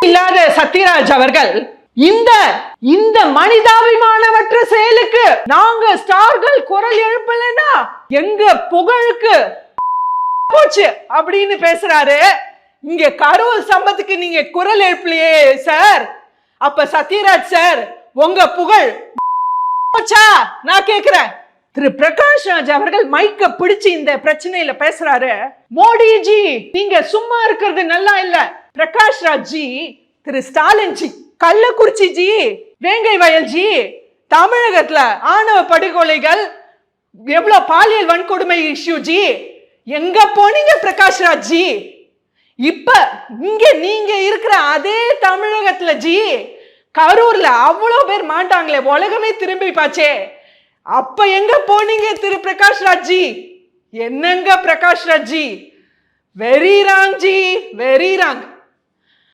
இல்லாத சத்யராஜ் அவர்கள் இந்த இந்த மனிதாபிமானமற்ற செயலுக்கு நாங்க ஸ்டார்கள் குரல் எழுப்பலன்னா எங்க புகழுக்கு போச்சு அப்படின்னு பேசுறாரு. இங்க கரூர் சம்பத்துக்கு நீங்க குரல் எழுப்பலையே சார், அப்ப சத்யராஜ் சார் உங்க புகழ் போச்சா? நான் கேக்குறேன். திரு பிரகாஷ் ராஜ் அவர்கள் மைக்க பிடிச்சு இந்த பிரச்சனையில பேசுறாரு. மோடிஜி நீங்க சும்மா இருக்கிறது நல்லா இல்ல. பிரகாஷ் ராஜ் ஜி, திரு ஸ்டாலின் ஜி, கள்ளக்குறிச்சி ஜி, வேங்கை வயல் ஜி, தமிழகத்துல ஆணவ படுகொலைகள் எவ்வளவு பாலியல் வன்கொடுமை இஷ்யூ ஜி, எங்க போனீங்க பிரகாஷ் ராஜ் ஜி? இப்ப இங்க நீங்க இருக்கிற அதே தமிழகத்துல ஜி, கரூர்ல அவ்வளவு பேர் மாட்டாங்களே, உலகமே திரும்பி பாச்சே, அப்ப எங்க போனீங்க திரு பிரகாஷ் ராஜ் ஜி? என்னங்க Prakash Raj G, very wrong G, very wrong.